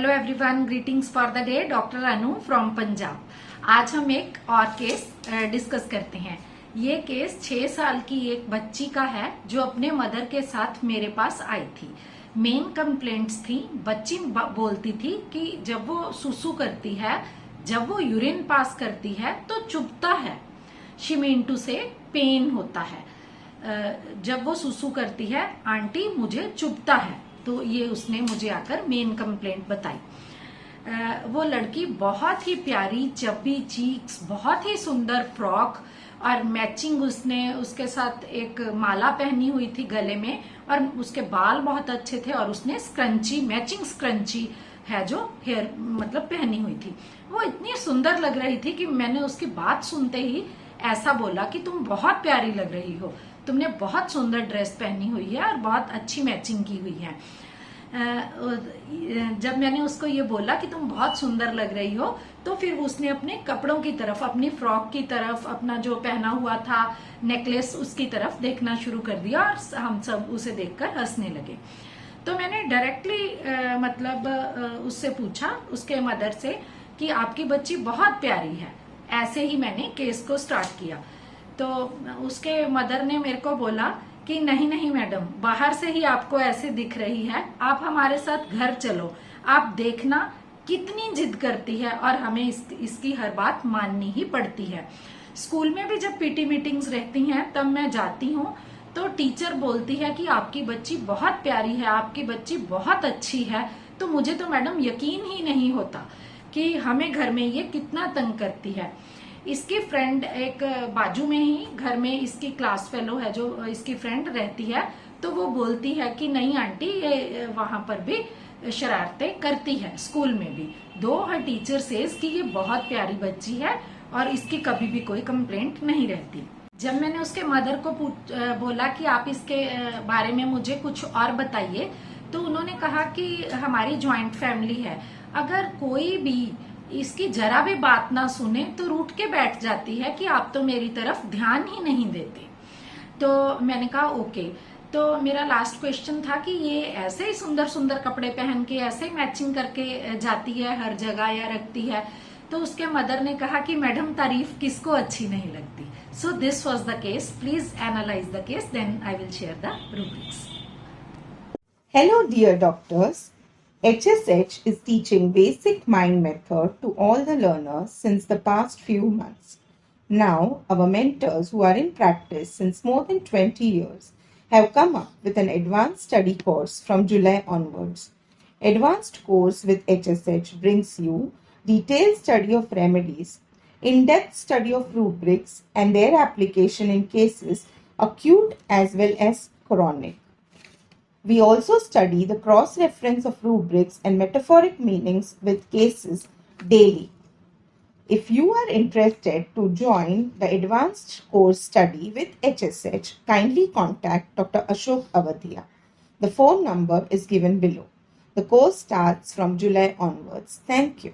Hello everyone, greetings for the day. Doctor Anu from Punjab. आज हम एक और केस डिस्कस करते हैं। ये केस 6 साल की एक बच्ची का है जो अपने मदर के साथ मेरे पास आई थी। मेन कंप्लेंट्स थी, बच्ची बोलती थी कि जब वो सुसु करती है, जब वो यूरिन पास करती है तो चुभता है। शी मीन टू से पेन होता है। जब वो सुसु करती है, आंटी मुझे चुभता है। तो ये उसने मुझे आकर मेन कंप्लेंट बताई। वो लड़की बहुत ही प्यारी, चबी चीक्स, बहुत ही सुंदर फ्रॉक और मैचिंग उसने उसके साथ एक माला पहनी हुई थी गले में, और उसके बाल बहुत अच्छे थे, और उसने स्क्रंची, मैचिंग स्क्रंची है जो हेयर मतलब पहनी हुई थी। वो इतनी सुंदर लग रही थी कि मैंने उसकी बात सुनते ही ऐसा बोला कि तुम बहुत प्यारी लग रही हो, तुमने बहुत सुंदर ड्रेस पहनी हुई है और बहुत अच्छी मैचिंग की हुई है। जब मैंने उसको ये बोला कि तुम बहुत सुंदर लग रही हो, तो फिर उसने अपने कपड़ों की तरफ, अपनी फ्रॉक की तरफ, अपना जो पहना हुआ था नेकलेस, उसकी तरफ देखना शुरू कर दिया, और हम सब उसे देखकर हंसने लगे। तो मैंने डायरेक्टली मतलब उससे पूछा, उसके मदर से, कि आपकी बच्ची बहुत प्यारी है। ऐसे ही मैंने केस को स्टार्ट किया। तो उसके मदर ने मेरे को बोला कि नहीं नहीं मैडम, बाहर से ही आपको ऐसे दिख रही है, आप हमारे साथ घर चलो, आप देखना कितनी जिद करती है, और हमें इसकी हर बात माननी ही पड़ती है। स्कूल में भी जब पीटी मीटिंग्स रहती हैं तब मैं जाती हूँ, तो टीचर बोलती है कि आपकी बच्ची बहुत प्यारी है, आपकी बच्ची बहुत अच्छी है। तो मुझे तो मैडम यकीन ही नहीं होता कि हमें घर में ये कितना तंग करती है। इसकी फ्रेंड एक बाजू में ही घर में इसकी क्लास फेलो है जो इसकी फ्रेंड रहती है, तो वो बोलती है कि नहीं आंटी, ये वहां पर भी शरारतें करती है, स्कूल में भी। दो हर टीचर सेज कि ये बहुत प्यारी बच्ची है और इसकी कभी भी कोई कंप्लेंट नहीं रहती। जब मैंने उसके मदर को बोला कि आप इसके बारे में मुझे कुछ और बताइए, तो उन्होंने कहा कि हमारी ज्वाइंट फैमिली है, अगर कोई भी इसकी जरा भी बात ना सुने तो रूठ के बैठ जाती है कि आप तो मेरी तरफ ध्यान ही नहीं देते। तो मैंने कहा ओके। तो मेरा लास्ट क्वेश्चन था कि ये ऐसे ही सुंदर सुंदर कपड़े पहन के, ऐसे ही मैचिंग करके जाती है हर जगह या रखती है? तो उसके मदर ने कहा कि मैडम, तारीफ किसको अच्छी नहीं लगती। So this was the case. Please analyse the case, then I will share the rubrics. Hello dear doctors. HSH is teaching basic mind method to all the learners since the past few months. Now, our mentors who are in practice since more than 20 years have come up with an advanced study course from July onwards. Advanced course with HSH brings you detailed study of remedies, in-depth study of rubrics and their application in cases acute as well as chronic. We also study the cross-reference of rubrics and metaphoric meanings with cases daily. If you are interested to join the advanced course study with HSH, kindly contact Dr. Ashok Avadia. The phone number is given below. The course starts from July onwards. Thank you.